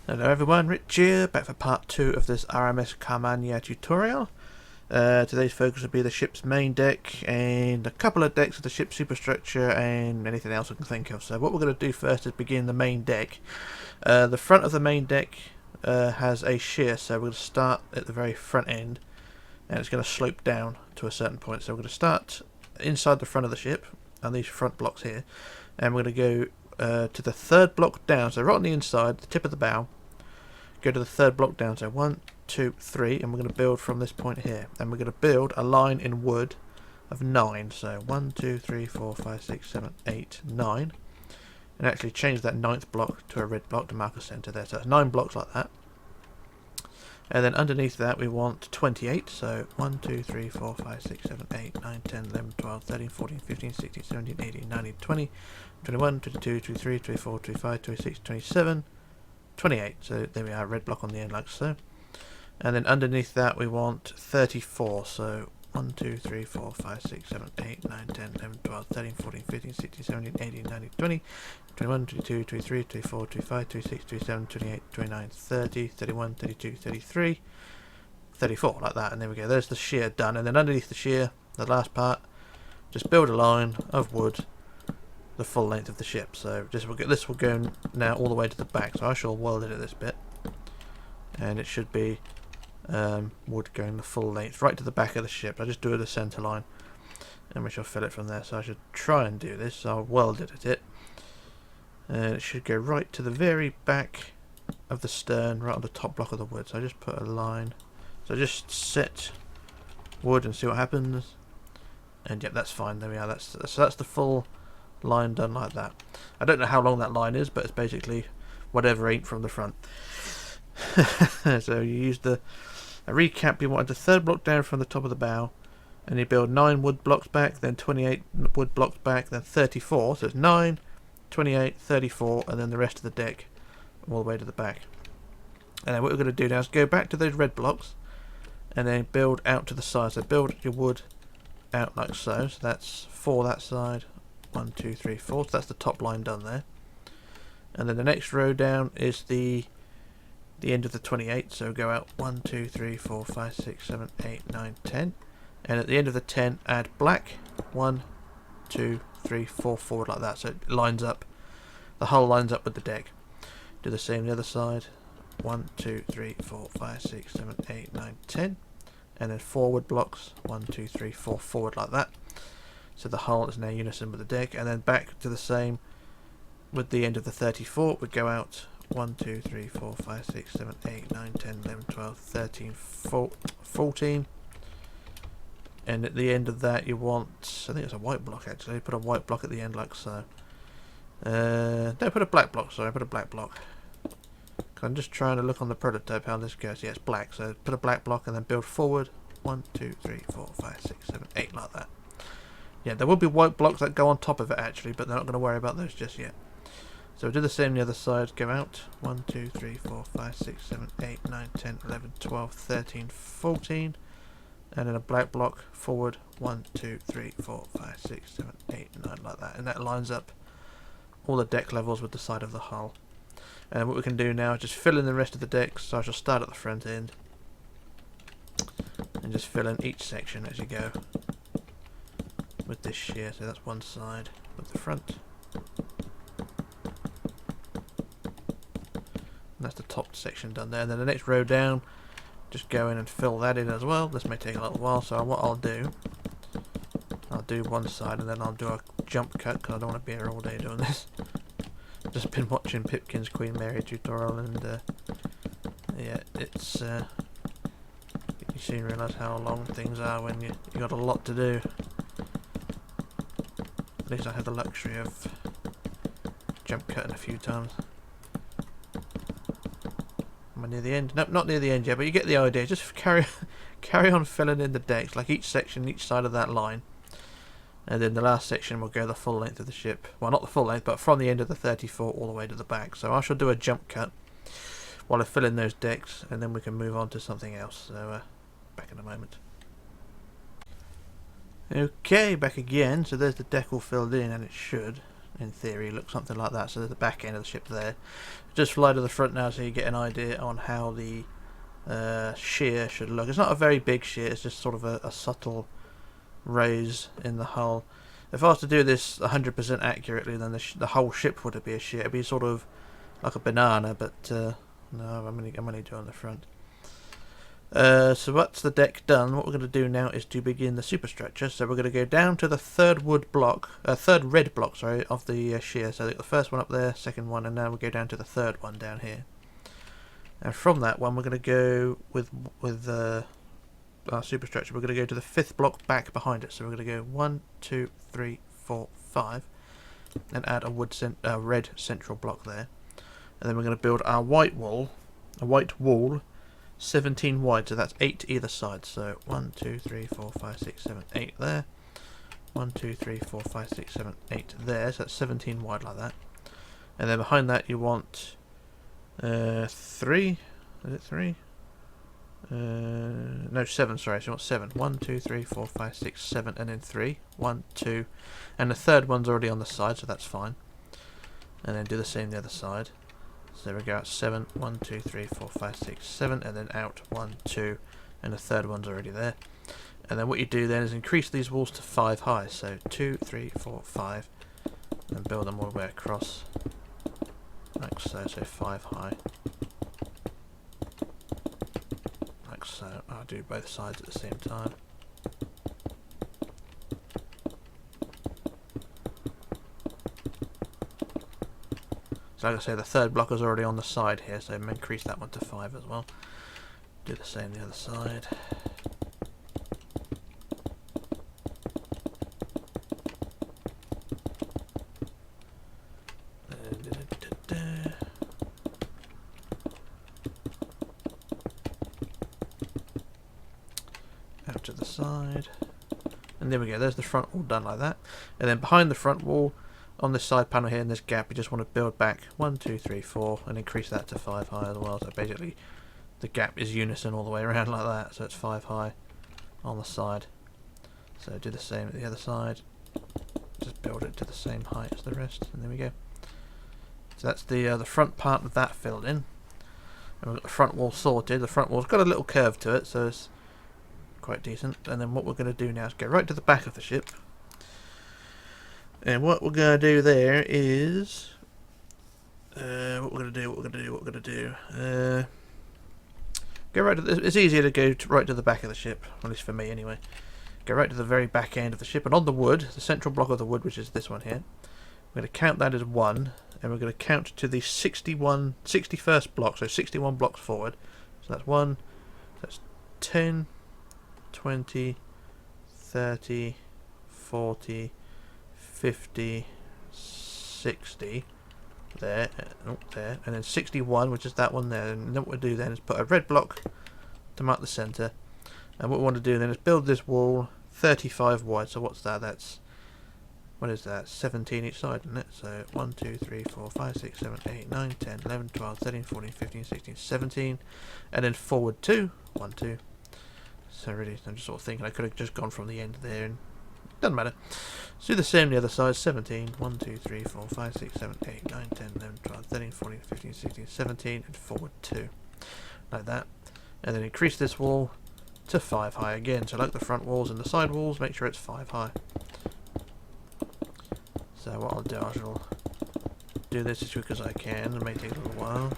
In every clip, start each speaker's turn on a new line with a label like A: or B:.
A: Hello everyone, Rich here, back for part 2 of this RMS Carmania tutorial. Today's focus will be the ship's main deck and a couple of decks of the ship's superstructure and anything else I can think of. So what we're going to do first is begin the main deck. The front of the main deck has a shear, so we're going to start at the very front end and it's going to slope down to a certain point. So we're going to start inside the front of the ship on these front blocks here, and we're going to go to the third block down, so right on the inside, the tip of the bow, go to the third block down, so 1, 2, 3, and we're going to build from this point here, and we're going to build a line in wood of 9, so 1, 2, 3, 4, 5, 6, 7, 8, 9, and actually change that 9th block to a red block to mark a centre there, so that's 9 blocks like that. And then underneath that we want 28, so 1, 2, 3, 4, 5, 6, 7, 8, 9, 10, 11, 12, 13, 14, 15, 16, 17, 18, 19, 20, 21, 22, 23, 24, 25, 26, 27, 28. So there we are, red block on the end like so. And then underneath that we want 34, so 1, 2, 3, 4, 5, 6, 7, 8, 9, 10, 11, 12, 13, 14, 15, 16, 17, 18, 19, 20, 21, 22, 23, 24, 25, 26, 27, 28, 29, 30, 31, 32, 33, 34, like that. And there we go, there's the shear done. And then underneath the shear, the last part, just build a line of wood the full length of the ship. So this will go now all the way to the back, so I shall weld it at this bit, and it should be wood going the full length right to the back of the ship. I just do it a centre line and we shall fill it from there. So I should try and do this. I'll weld it at it, and it should go right to the very back of the stern, right on the top block of the wood. So I just put a line, so just set wood and see what happens, and yep, that's fine. There we are. That's the full line done like that. I don't know how long that line is, but it's basically whatever ain't from the front. So you use a recap. You wanted the third block down from the top of the bow, and you build 9 wood blocks back, then 28 wood blocks back, then 34. So it's 9, 28, 34, and then the rest of the deck all the way to the back. And then what we're going to do now is go back to those red blocks and then build out to the side. So build your wood out like so. So that's 4 that side, 1, 2, 3, 4. So that's the top line done there. And then the next row down is the end of the 28. So go out 1, 2, 3, 4, 5, 6, 7, 8, 9, 10. And at the end of the 10, add black. 1, 2, 3, 4 forward like that. So it lines up. The hull lines up with the deck. Do the same the other side. 1, 2, 3, 4, 5, 6, 7, 8, 9, 10. And then forward blocks. 1, 2, 3, 4 forward like that. So the hull is now unison with the deck, and then back to the same with the end of the 34. We go out 1, 2, 3, 4, 5, 6, 7, 8, 9, 10, 11, 12, 13, 14. And at the end of that you want, I think it's a white block actually, put a white block at the end like so. No, put a black block, sorry, put a black block. I'm just trying to look on the prototype how this goes. Yeah, it's black, so put a black block and then build forward 1, 2, 3, 4, 5, 6, 7, 8 like that. Yeah, there will be white blocks that go on top of it actually, but they're not going to worry about those just yet. So we'll do the same on the other side. Go out 1, 2, 3, 4, 5, 6, 7, 8, 9, 10, 11, 12, 13, 14. And then a black block forward 1, 2, 3, 4, 5, 6, 7, 8, 9 like that. And that lines up all the deck levels with the side of the hull. And what we can do now is just fill in the rest of the decks. So I shall start at the front end and just fill in each section as you go with this shear. So that's one side with the front, and that's the top section done there. And then the next row down, just go in and fill that in as well. This may take a little while, so what I'll do one side and then I'll do a jump cut because I don't want to be here all day doing this. Just been watching Pipkin's Queen Mary tutorial, and yeah, it's you soon realise how long things are when you got a lot to do. At least I have the luxury of jump cutting a few times. Am I near the end? Nope, not near the end yet, but you get the idea. Just carry on filling in the decks, like each section, each side of that line. And then the last section will go the full length of the ship. Well, not the full length, but from the end of the 34 all the way to the back. So I shall do a jump cut while I fill in those decks, and then we can move on to something else. So back in a moment. Okay, back again. So there's the deck all filled in, and it should in theory look something like that. So there's the back end of the ship there. Just fly to the front now so you get an idea on how the shear should look. It's not a very big shear, it's just sort of a subtle raise in the hull. If I was to do this 100% accurately, then the whole ship would be a shear. It'd be sort of like a banana, but no, I'm only doing the front. So that's the deck done. What we're going to do now is to begin the superstructure. So we're going to go down to the third red block, of the shear. So the first one up there, second one, and now we'll go down to the third one down here. And from that one, we're going to go with our superstructure. We're going to go to the fifth block back behind it. So we're going to go 1, 2, 3, 4, 5, and add a red central block there. And then we're going to build our white wall, 17 wide, so that's 8 either side. So 1, 2, 3, 4, 5, 6, 7, 8 there. 1, 2, 3, 4, 5, 6, 7, 8 there. So that's 17 wide like that. And then behind that you want 3. Is it 3? No, 7. Sorry. So you want 7. 1, 2, 3, 4, 5, 6, 7, and then 3. 1, 2, and the third one's already on the side, so that's fine. And then do the same the other side. So we go out 7, 1, 2, 3, 4, 5, 6, 7, and then out 1, 2, and the third one's already there. And then what you do then is increase these walls to 5 high. So 2, 3, 4, 5, and build them all the way across, like so. So 5 high, like so. I'll do both sides at the same time. So like I say, the third block is already on the side here, so increase that one to 5 as well. Do the same the other side. Out to the side. And there we go, there's the front wall done like that. And then behind the front wall, on this side panel here in this gap, you just want to build back 1, 2, 3, 4 and increase that to 5 high as well. So basically the gap is unison all the way around like that, so it's 5 high on the side. So do the same at the other side, just build it to the same height as the rest, and there we go. So that's the front part of that filled in, and we've got the front wall sorted. The front wall's got a little curve to it, so it's quite decent. And then what we're going to do now is go right to the back of the ship. And what we're going to do there is... Go right to it's easier to go right to the back of the ship, at least for me anyway. Go right to the very back end of the ship, and on the wood, the central block of the wood, which is this one here, we're going to count that as 1, and we're going to count to the 61st block, so 61 blocks forward. So that's 1, that's 10, 20, 30, 40... 50, 60, there, and then 61, which is that one there. And then what we'll do then is put a red block to mark the centre, and what we want to do then is build this wall 35 wide. So what's that? That's, what is that? 17 each side, isn't it? So 1, 2, 3, 4, 5, 6, 7, 8, 9, 10, 11, 12, 13, 14, 15, 16, 17, and then forward 2, 1, 2. So really, I'm just sort of thinking I could have just gone from the end there, and doesn't matter. So do the same the other side. 17, 1, 2, 3, 4, 5, 6, 7, 8, 9, 10, 11, 12, 13, 14, 15, 16, 17, and forward 2. Like that. And then increase this wall to 5 high again. So like the front walls and the side walls, make sure it's 5 high. So what I'll do, I shall do this as quick as I can. It may take a little while.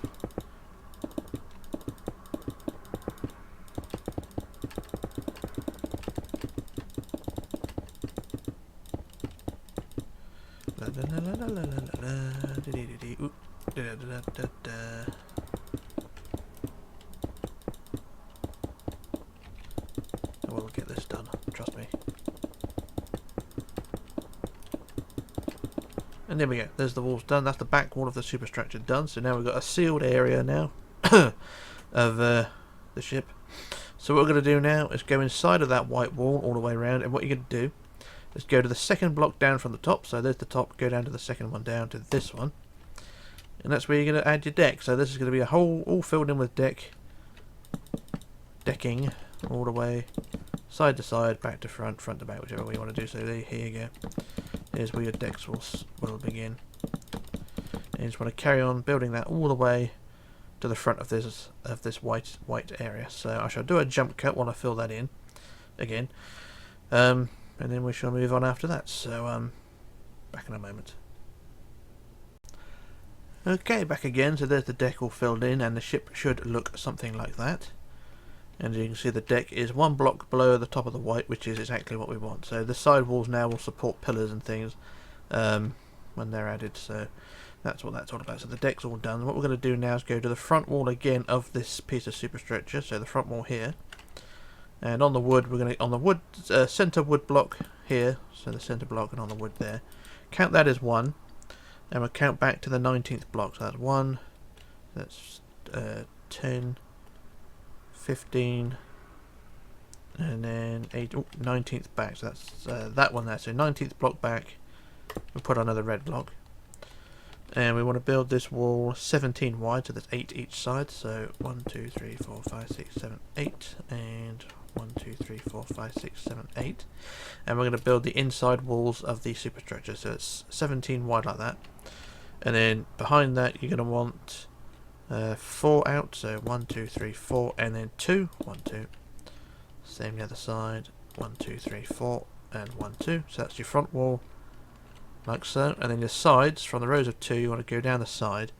A: I will get this done, trust me. And there we go, there's the walls done. That's the back wall of the superstructure done. So now we've got a sealed area now of the ship. So what we're going to do now is go inside of that white wall all the way around, and what you're going to do is go to the second block down from the top. So there's the top, go down to the second one down to this one, and that's where you're going to add your deck. So this is going to be a whole all filled in with decking all the way side to side, back to front, front to back, whichever way you want to do. So there, here you go. here's where your decks will begin. And you just want to carry on building that all the way to the front of this white area. So I shall do a jump cut while I fill that in again, and then we shall move on after that. So back in a moment. Okay, back again. So there's the deck all filled in, and the ship should look something like that. And as you can see, the deck is one block below the top of the white, which is exactly what we want. So the side walls now will support pillars and things when they're added. So that's what that's all about. So the deck's all done. What we're going to do now is go to the front wall again of this piece of superstructure. So the front wall here, and on the wood, we're going to on the wood center wood block here. So the center block, and on the wood there, count that as 1, and we'll count back to the 19th block. So that's 1. That's 10. 15, and then 19th back, so that's that one there. So 19th block back, we'll put another red block, and we want to build this wall 17 wide, so there's 8 each side. So 1, 2, 3, 4, 5, 6, 7, 8, and 1, 2, 3, 4, 5, 6, 7, 8, and we're going to build the inside walls of the superstructure. So it's 17 wide like that, and then behind that you're going to want 4 out, so 1, 2, 3, 4, and then 2, 1, 2. Same the other side, 1, 2, 3, 4, and 1, 2. So that's your front wall, like so. And then your sides, from the rows of 2, you want to go down the side,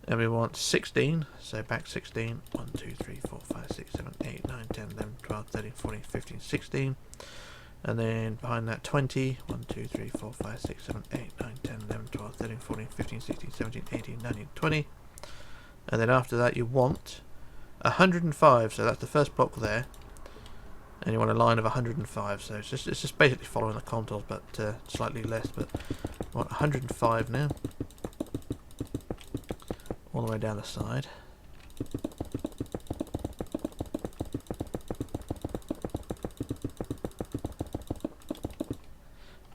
A: and we want 16, so back 16, 1, 2, 3, 4, 5, 6, 7, 8, 9, 10, 11, 12, 13, 14, 15, 16. And then behind that 20, 1, 2, 3, 4, 5, 6, 7, 8, 9, 10, 11, 12, 13, 14, 15, 16, 17, 18, 19, 20. And then after that you want 105, so that's the first block there, and you want a line of 105. So it's just basically following the contours, but slightly less. But you want 105 now, all the way down the side.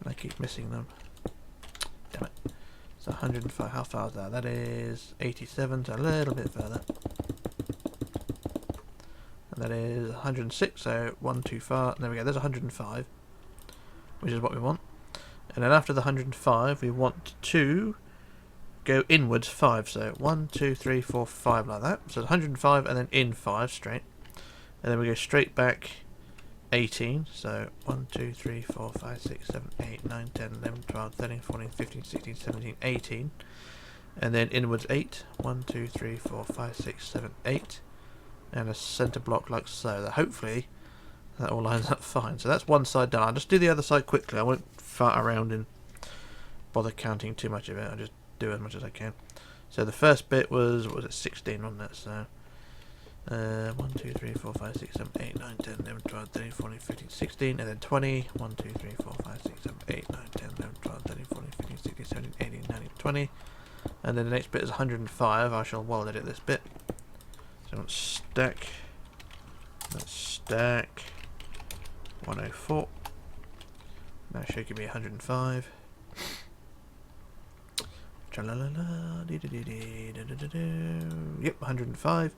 A: And I keep missing them. Damn it. So 105, how far is that? That is 87, so a little bit further. And that is 106, so 1 too far. There we go, there's 105, which is what we want. And then after the 105, we want to go inwards 5, so 1, 2, 3, 4, 5 like that. So 105 and then in 5 straight. And then we go straight back 18, so 1, 2, 3, 4, 5, 6, 7, 8, 9, 10, 11, 12, 13, 14, 15, 16, 17, 18, and then inwards 8, 1, 2, 3, 4, 5, 6, 7, 8, and a centre block like so. That hopefully that all lines up fine. So that's one side done. I'll just do the other side quickly. I won't fart around and bother counting too much of it. I'll just do as much as I can. So the first bit was, what was it, 16, wasn't it? So 1, 2, 3, 4, 5, 6, 7, 8, 9, 10, 11, 12, 13, 14, 15, 16, and then 20. 1, 2, 3, 4, 5, 6, 7, 8, 9, 10, 11, 12, 13, 14, 15, 16, 17, 18, 19, 20. And then the next bit is 105. I shall weld edit this bit. So let's stack. Let's stack 104. That should give me 105. Yep, 105.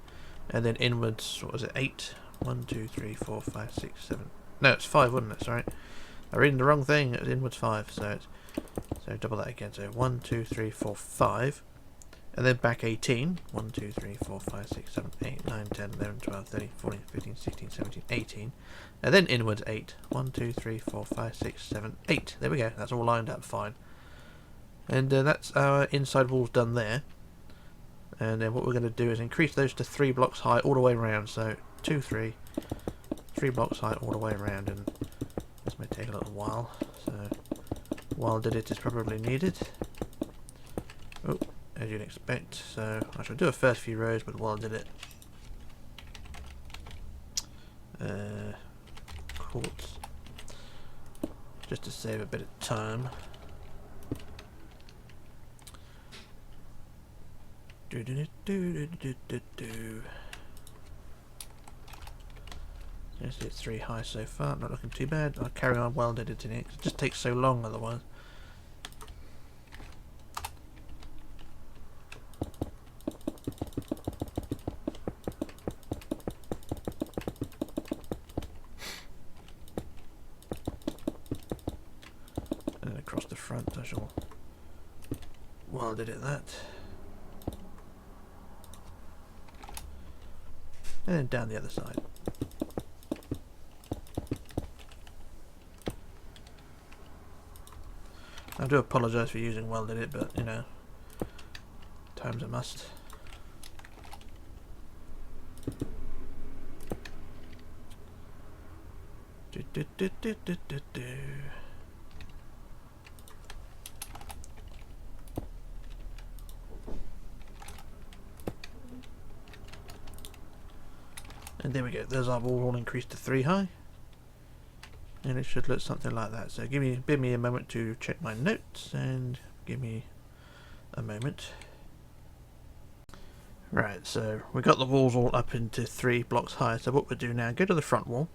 A: And then inwards, what was it, 8? 1, 2, 3, 4, 5, 6, 7. No, it's 5, wasn't it? Sorry. I'm reading the wrong thing. It was inwards 5. So double that again. So 1, 2, 3, 4, 5. And then back 18. 1, 2, 3, 4, 5, 6, 7, 8, 9, 10, 11, 12, 13, 14, 15, 16, 17, 18. And then inwards 8. 1, 2, 3, 4, 5, 6, 7, 8. There we go. That's all lined up fine. And that's our inside walls done there. And then what we're going to do is increase those to 3 blocks high all the way around. So 2, 3, 3 blocks high all the way around, and this may take a little while. So weld edit is probably needed. Oh, as you'd expect. So I shall do a first few rows with weld edit. Quartz, just to save a bit of time. Yes, it's 3 high so far, not looking too bad. I'll carry on weld editing it, 'cause it just takes so long otherwise. And then across the So I shall weld it at that. And then down the other side. I do apologise for using welded it, but you know, times a must. And there we go, there's our wall all increased to 3 high. And it should look something like that. So give me a moment to check my notes, and give me a moment. Right, so we got the walls all up into 3 blocks high. So what we'll do now, go to the front wall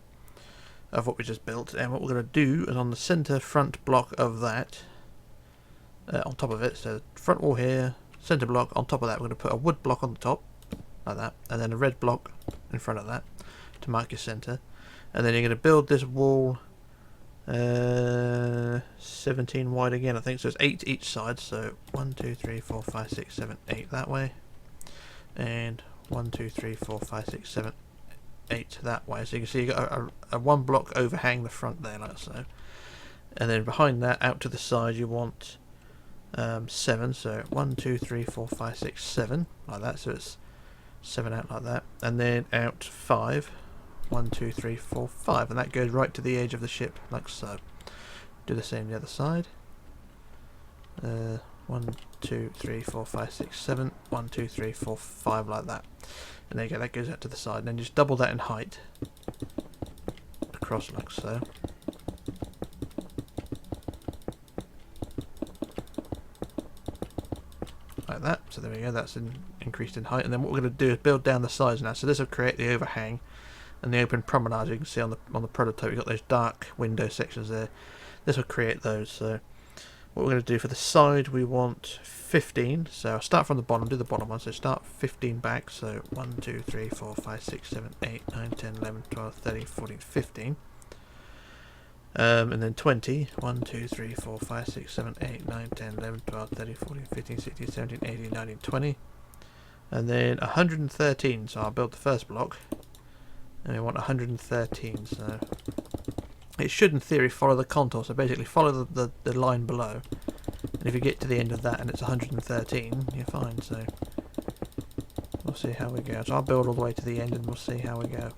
A: of what we just built, and what we're going to do is on the centre front block of that, on top of it, so front wall here, centre block, on top of that we're going to put a wood block on the top, like that, and then a red block in front of that to mark your centre. And then you're going to build this wall 17 wide again, I think, so it's 8 each side, so 1, 2, 3, 4, 5, 6, 7, 8 that way, and 1, 2, 3, 4, 5, 6, 7, 8 that way. So you can see you got a 1 block overhang the front there, like so, and then behind that out to the side you want 7, so 1, 2, 3, 4, 5, 6, 7 like that, so it's 7 out like that, and then out 5, 1, 2, 3, 4, 5, and that goes right to the edge of the ship like so. Do the same the other side. 1, 2, 3, 4, 5, 6, 7, 1, 2, 3, 4, 5 like that, and there you go, that goes out to the side, and then just double that in height across like so. Like that, so there we go, that's increased in height. And then what we're going to do is build down the sides now, so this will create the overhang and the open promenade. You can see on the prototype you've got those dark window sections there. This will create those. So what we're going to do for the side, we want 15, so I'll start from the bottom, do the bottom one, so start 15 back, so 1, 2, 3, 4, 5, 6, 7, 8, 9, 10, 11, 12, 13, 14, 15. And then 20, 1, 2, 3, 4, 5, 6, 7, 8, 9, 10, 11, 12, 13, 14, 15, 16, 17, 18, 19, 20. And then 113, so I'll build the first block. And we want 113, so it should in theory follow the contour, so basically follow the line below. And if you get to the end of that and it's 113, you're fine, so we'll see how we go. So I'll build all the way to the end and we'll see how we go.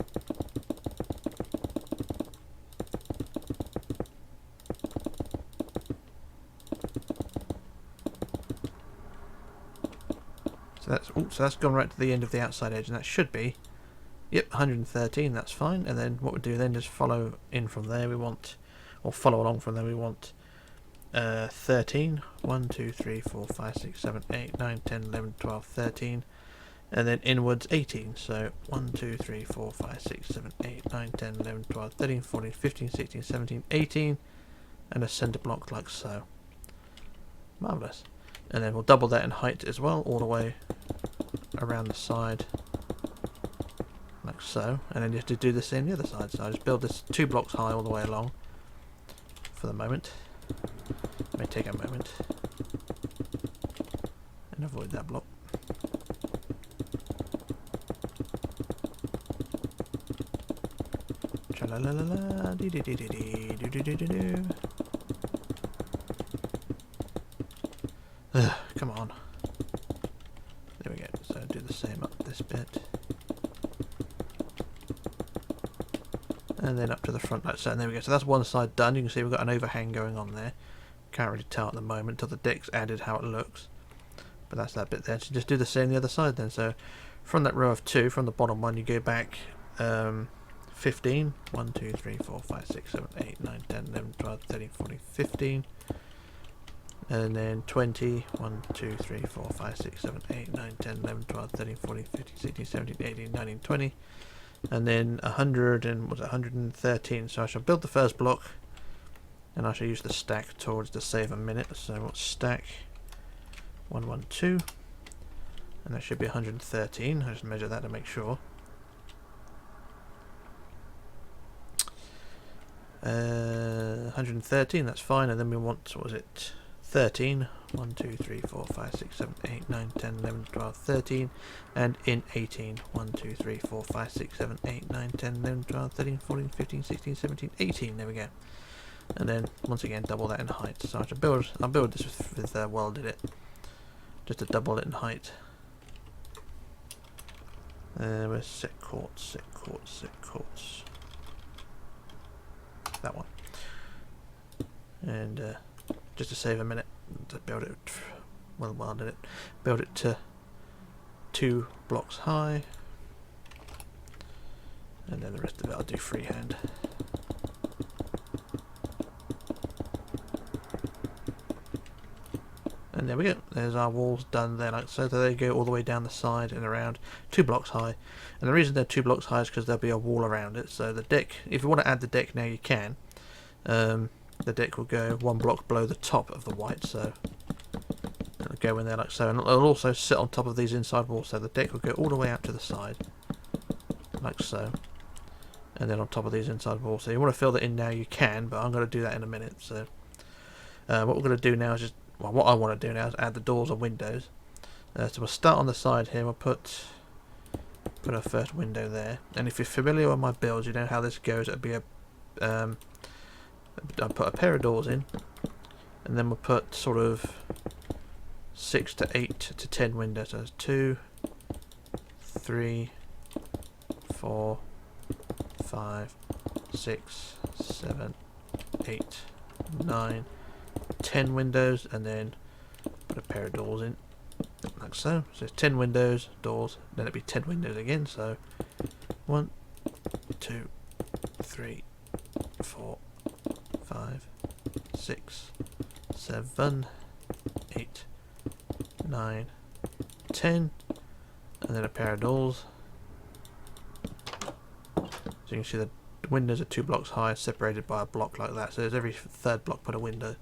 A: So that's gone right to the end of the outside edge, and that should be, yep, 113, that's fine. And then what we do then is follow in from there, we want, or follow along from there, we want 13, 1, 2, 3, 4, 5, 6, 7, 8, 9, 10, 11, 12, 13, and then inwards 18, so 1, 2, 3, 4, 5, 6, 7, 8, 9, 10, 11, 12, 13, 14, 15, 16, 17, 18, and a centre block like so. Marvellous. And then we'll double that in height as well, all the way around the side like so, and then you have to do the same the other side. So I just build this 2 blocks high all the way along for the moment. It may take a moment, and avoid that block. Tra-la-la-la-la, dee-dee-dee-dee-dee-doo-doo-doo-doo-doo. Come on. There we go. So do the same up this bit. And then up to the front like so. And there we go. So that's one side done. You can see we've got an overhang going on there. Can't really tell at the moment till the deck's added how it looks. But that's that bit there. So just do the same the other side then. So from that row of 2, from the bottom one, you go back 15. 1, 2, 3, 4, 5, 6, 7, 8, 9, 10, 11, 12, 13, 14, 15. And then 20, 1, 2, 3, 4, 5, 6, 7, 8, 9, 10, 11, 12, 13, 14, 15, 16, 17, 18, 19, 20. And then 100 and, was it 113? So I shall build the first block, and I shall use the stack towards to save a minute. So what's stack? 1, 1, 2. And that should be 113. I just measure that to make sure. 113, that's fine. And then we want, what was it? 13. 1, 2, 3, 4, 5, 6, 7, 8, 9, 10, 11, 12, 13. And in 18. 1, 2, 3, 4, 5, 6, 7, 8, 9, 10, 11, 12, 13, 14, 15, 16, 17, 18. There we go. And then once again double that in height. So I'll build this with welded it, just to double it in height. Where's set quartz? That one. And just to save a minute, to build it, welded it, build it to 2 blocks high, and then the rest of it I'll do freehand. And there we go, there's our walls done there, like so. They go all the way down the side and around, 2 blocks high. And the reason they're 2 blocks high is because there'll be a wall around it. So the deck, if you want to add the deck now, you can. The deck will go 1 block below the top of the white, so it'll go in there like so. And it'll also sit on top of these inside walls, so the deck will go all the way out to the side, like so. And then on top of these inside walls. So you want to fill that in now, you can, but I'm going to do that in a minute. So what we're going to do now is just, well, what I want to do now is add the doors and windows. So we'll start on the side here. We'll put our first window there. And if you're familiar with my builds, you know how this goes. It'll be a I'll put a pair of doors in, and then we'll put sort of 6 to 8 to 10 windows. So there's 2, 3, 4, 5, 6, 7, 8, 9, 10 windows, and then put a pair of doors in, like so. So it's 10 windows, doors, then it'll be 10 windows again. So 1, 2, 3, 4, 5, 6, 7, 8, 9, 10, and then a pair of doors. So you can see the windows are 2 blocks high, separated by a block like that. So there's every 3rd block put a window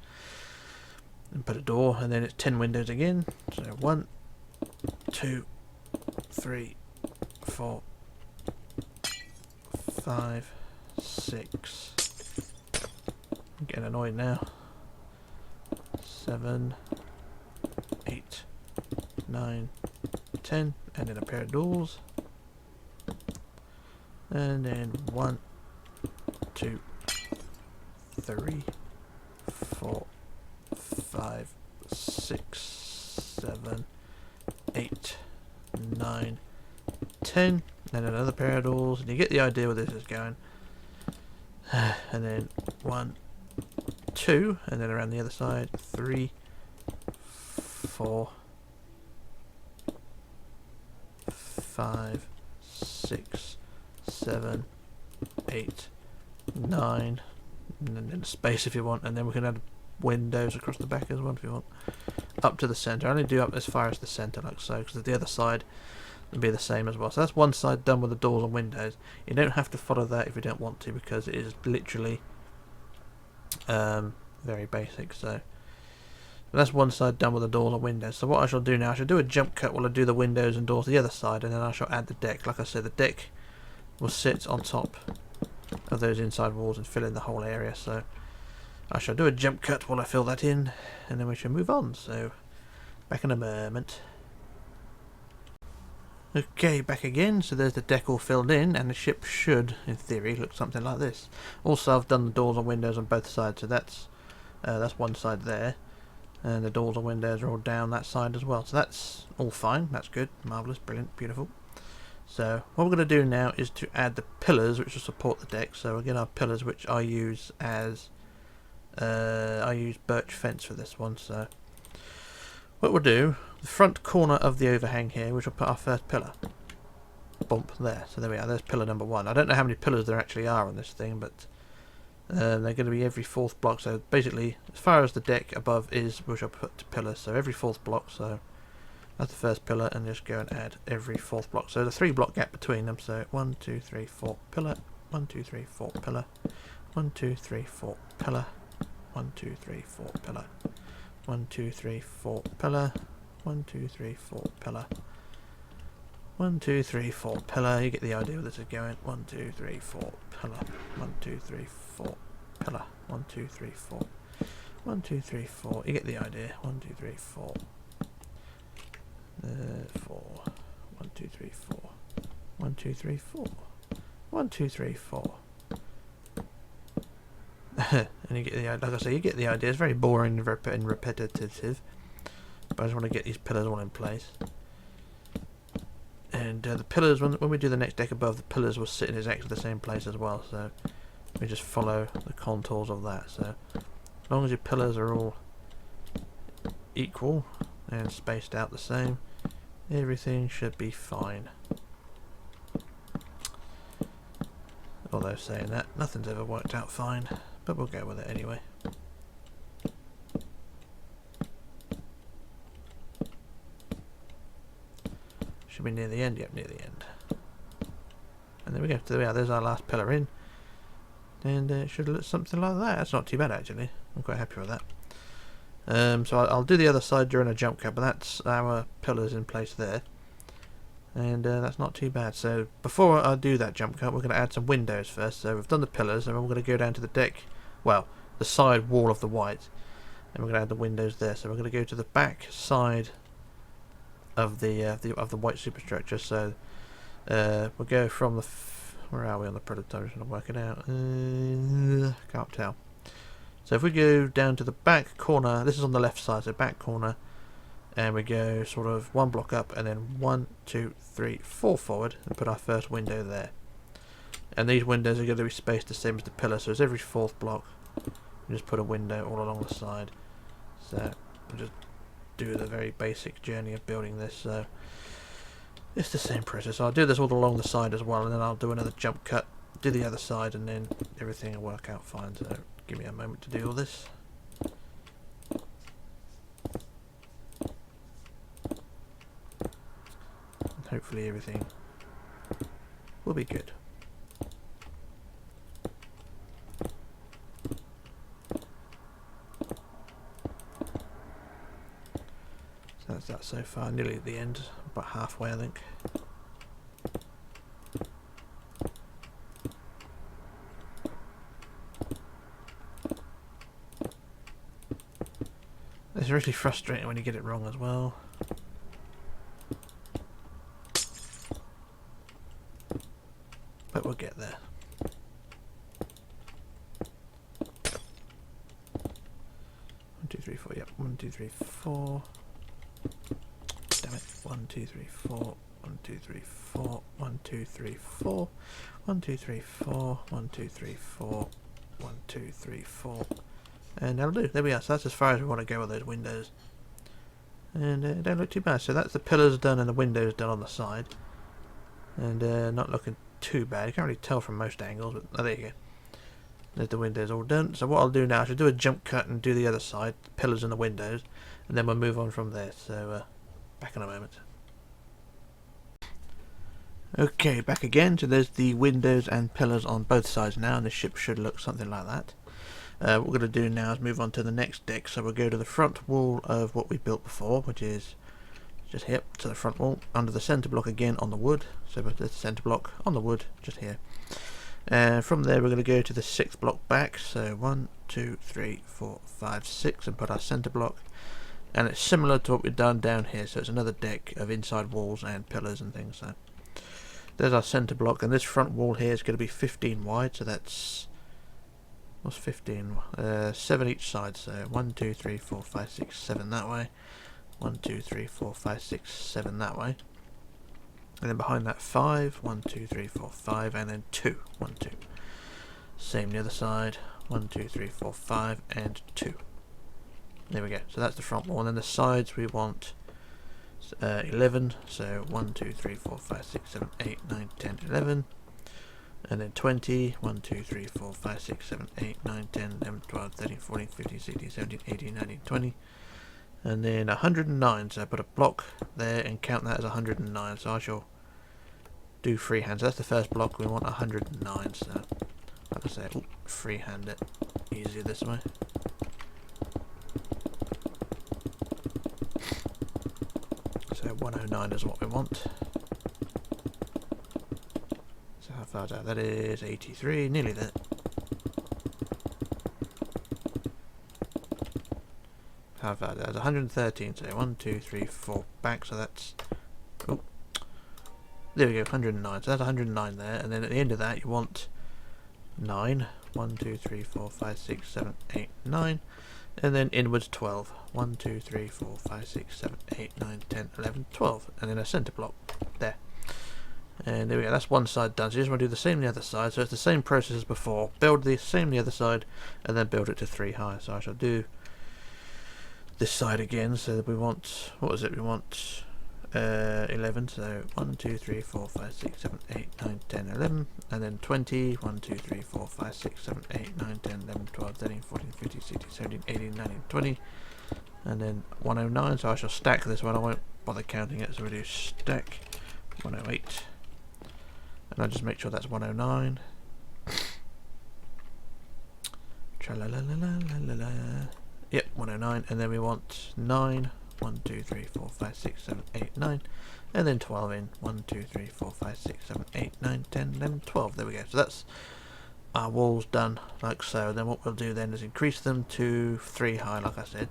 A: and put a door, and then it's 10 windows again. So 1, 2, 3, 4, 5, 6. I'm getting annoyed now. 7, 8, 9, 10, and then a pair of doors. And then 1, 2, 3, 4, 5, 6, 7, 8, 9, 10, and another pair of doors. And you get the idea where this is going. And then 1, 2, and then around the other side, 3, 4, 5, 6, 7, 8, 9, and then a space if you want, and then we can add windows across the back as well if you want, up to the centre. I only do up as far as the centre, like so, because the other side will be the same as well. So that's one side done with the doors and windows. You don't have to follow that if you don't want to, because it is literally very basic. So that's one side done with the doors and windows. So what I shall do now, I shall do a jump cut while I do the windows and doors the other side, and then I shall add the deck. Like I said, the deck will sit on top of those inside walls and fill in the whole area. So I shall do a jump cut while I fill that in, and then we shall move on. So back in a moment. Okay, back again. So there's the deck all filled in, and the ship should, in theory, look something like this. Also, I've done the doors and windows on both sides, so that's one side there, and the doors and windows are all down that side as well. So that's all fine. That's good, marvellous, brilliant, beautiful. So what we're going to do now is to add the pillars which will support the deck. So again, our pillars, which I use as I use birch fence for this one. So what we'll do, the front corner of the overhang here, which will put our first pillar. Bump there. So there we are. There's pillar number 1. I don't know how many pillars there actually are on this thing, but they're going to be every 4th block. So basically, as far as the deck above is, we shall put pillars. So every 4th block. So that's the first pillar, and just go and add every 4th block. So the 3 block gap between them. So 1, 2, 3, 4 pillar. 1, 2, 3, 4 pillar. 1, 2, 3, 4 pillar. 1, 2, 3, 4 pillar. 1, 2, 3, 4 pillar. 1, 2, 3, 4 pillar. 1, 2, 3, 4 pillar. You get the idea where this is going. 1, 2, 3, 4 pillar. 1, 2, 3, 4 pillar. 1, 2, 3, 4. 1, 2, 3, 4. You get the idea. 1, 2, 3, 4. 4. 1, 2, 3, 4. 1, 2, 3, 4. 1, 2, 3, 4. And you get the idea. Like I say, you get the idea. It's very boring and repetitive. But I just want to get these pillars all in place. And the pillars, when we do the next deck above, the pillars will sit in exactly the same place as well. So we just follow the contours of that. So as long as your pillars are all equal and spaced out the same, everything should be fine. Although saying that, nothing's ever worked out fine, but we'll go with it anyway. Should be near the end. Yep, near the end. And there we go. So there we are. There's our last pillar in. And it should look something like that. That's not too bad, actually. I'm quite happy with that. So I'll do the other side during a jump cut, but that's our pillars in place there. And that's not too bad. So before I do that jump cut, we're going to add some windows first. So we've done the pillars, and we're going to go down to the deck, well, the side wall of the white. And we're going to add the windows there. So we're going to go to the back side of the white superstructure. So we'll go from the where are we on the prototype? I'm trying to work it out. Can't tell. So if we go down to the back corner, this is on the left side, so back corner, and we go sort of one block up, and then 1, 2, 3, 4 forward, and put our first window there. And these windows are going to be spaced the same as the pillar, so it's every fourth block. We just put a window all along the side. So we'll just do the very basic journey of building this. So it's the same process. I'll do this all along the side as well, and then I'll do another jump cut, do the other side, and then everything will work out fine. So give me a moment to do all this. And hopefully everything will be good. So that's that so far, nearly at the end, about halfway I think. It's really frustrating when you get it wrong as well. But we'll get there. One, two, three, four. Yep. 1, 2, 3, 4. Damn it. 1, 2, 3, 4. 1, 2, 3, 4. 1, 2, 3, 4. 1, 2, 3, 4. 1, 2, 3, 4. 1, 2, 3, 4. And that'll do. There we are. So that's as far as we want to go with those windows. And it don't look too bad. So that's the pillars done and the windows done on the side. And not looking too bad. You can't really tell from most angles, but oh, there you go. There's the windows all done. So what I'll do now is I'll do a jump cut and do the other side, the pillars and the windows, and then we'll move on from there. So back in a moment. Okay, back again. So there's the windows and pillars on both sides now, and the ship should look something like that. What we're going to do now is move on to the next deck. So we'll go to the front wall of what we built before, which is just here to the front wall, under the centre block again on the wood. So there's the centre block on the wood, just here. And from there we're going to go to the 6th block back. So 1, 2, 3, 4, 5, 6, and put our centre block. And it's similar to what we've done down here. So it's another deck of inside walls and pillars and things. So there's our centre block, and this front wall here is going to be 15 wide. So that's what's 15? 7 each side. So 1, 2, 3, 4, 5, 6, 7 that way. 1, 2, 3, 4, 5, 6, 7 that way. And then behind that 5, 1, 2, 3, 4, 5, and then 2, 1, 2. Same the other side, 1, 2, 3, 4, 5, and 2. There we go. So that's the front wall, and then the sides we want 11. So 1, 2, 3, 4, 5, 6, 7, 8, 9, 10, 11. And then 20, 1, 2, 3, 4, 5, 6, 7, 8, 9, 10, 11, 12, 13, 14, 15, 16, 17, 18, 19, 20. And then 109, so I put a block there and count that as 109. So I shall do freehand. So that's the first block. We want 109. So like I say, freehand it easier this way. So 109 is what we want. So how far is that? That is 83, nearly there. how far? That's 113. So 1, 2, 3, 4 back. So that's. Oh, there we go. 109. So that's 109 there. And then at the end of that, you want 9. 1, 2, 3, 4, 5, 6, 7, 8, 9. And then inwards 12. 1, 2, 3, 4, 5, 6, 7, 8, 9, 10, 11, 12. And then a centre block there. And there we go, that's one side done. So you just want to do the same on the other side. So it's the same process as before. Build the same on the other side and then build it to 3 high. So I shall do this side again. So that we want, what was it? We want 11. So 1, 2, 3, 4, 5, 6, 7, 8, 9, 10, 11. And then 20. 1, 2, 3, 4, 5, 6, 7, 8, 9, 10, 11, 12, 13, 14, 15, 16, 17, 18, 19, 20. And then 109. So I shall stack this one. I won't bother counting it. So we do stack 108. And I'll just make sure that's 109. Tra-la-la-la-la-la-la. Yep, 109. And then we want 9. 1, 2, 3, 4, 5, 6, 7, 8, 9. And then 12 in. 1, 2, 3, 4, 5, 6, 7, 8, 9, 10, 11, 12. There we go. So that's our walls done like so. And then what we'll do then is increase them to 3 high, like I said.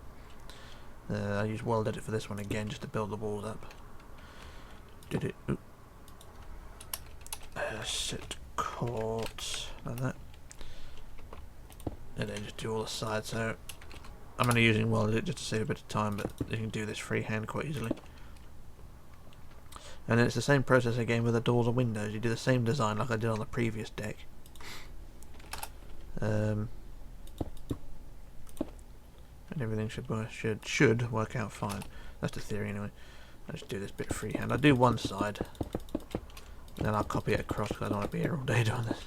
A: I use World Edit for this one again, just to build the walls up. Did it? Oop. Set chords like that, and then just do all the sides. So I'm only using World Edit just to save a bit of time, but you can do this freehand quite easily. And then it's the same process again with the doors and windows. You do the same design like I did on the previous deck. And everything should work out fine. That's the theory anyway. I just do this bit freehand. I do one side. Then I'll copy it across because I don't want to be here all day doing this.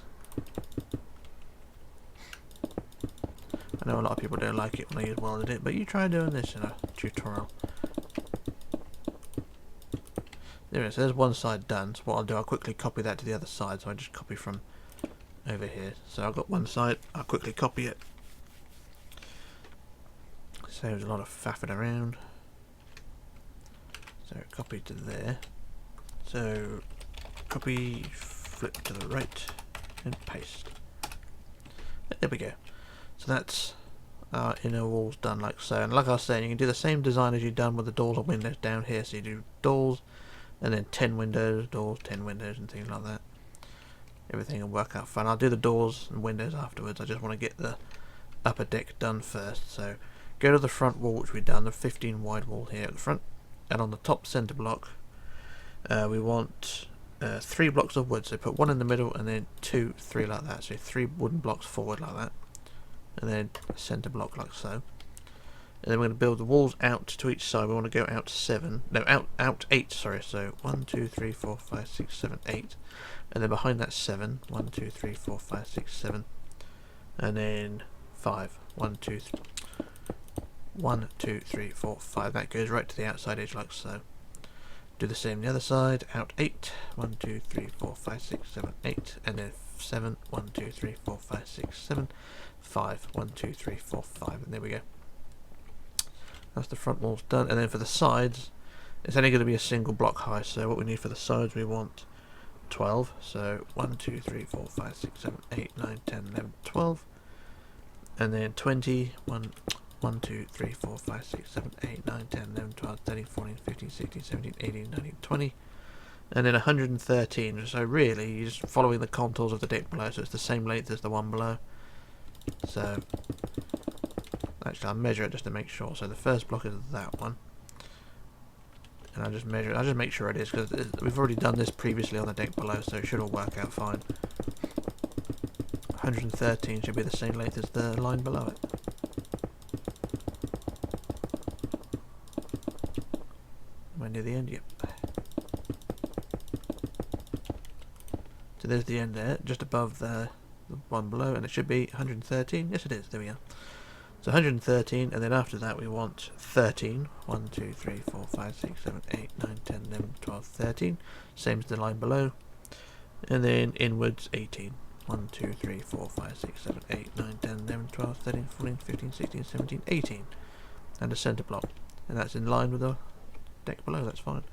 A: I know a lot of people don't like it when I use World Edit, but you try doing this in a tutorial. There it is, so there's one side done. So what I'll do, I'll quickly copy that to the other side. So I just copy from over here. So I've got one side, I'll quickly copy it. Saves a lot of faffing around. So copy to there. So copy, flip to the right, and paste. There we go. So that's our inner walls done like so. And like I was saying, you can do the same design as you've done with the doors and windows down here. So you do doors, and then 10 windows, doors, 10 windows, and things like that. Everything will work out fine. I'll do the doors and windows afterwards. I just want to get the upper deck done first. So go to the front wall, which we've done, the 15 wide wall here at the front. And on the top centre block, we want 3 blocks of wood. So put 1 in the middle and then 2, 3 like that. So 3 wooden blocks forward like that. And then a centre block like so. And then we're going to build the walls out to each side. We want to go out 7. No, out 8, sorry. So 1, 2, 3, 4, 5, 6, 7, 8. And then behind that 7. 1, 2, 3, 4, 5, 6, 7. And then 5. 1, 2, 3. 1, 2, 3, 4, 5. That goes right to the outside edge like so. Do the same on the other side. Out 8. 1, 2, 3, 4, 5, 6, 7, 8. And then 7. 1, 2, 3, 4, 5, 6, 7. 5. 1, 2, 3, 4, 5. And there we go. That's the front walls done. And then for the sides, it's only going to be a single block high. So what we need for the sides, we want 12. So 1, 2, 3, 4, 5, 6, 7, 8, 9, 10, 11, 12. And then 20. 1, 2, 3, 4, 5, 6, 7, 8, 9, 10, 11, 12, 13, 14, 15, 16, 17, 18, 19, 20. And then 113. So really, you're just following the contours of the deck below. So it's the same length as the one below. So, actually I'll measure it just to make sure. So the first block is that one. And I'll just measure it. I'll just make sure it is, because we've already done this previously on the deck below. So it should all work out fine. 113 should be the same length as the line below it. Near the end, yep. So there's the end there, just above the one below, and it should be 113. Yes, it is. There we are. So 113, and then after that we want 13. 1, 2, 3, 4, 5, 6, 7, 8, 9, 10, 11, 12, 13. Same as the line below. And then inwards 18. 1, 2, 3, 4, 5, 6, 7, 8, 9, 10, 11, 12, 13, 14, 15, 16, 17, 18. And a centre block. And that's in line with the deck below, that's fine.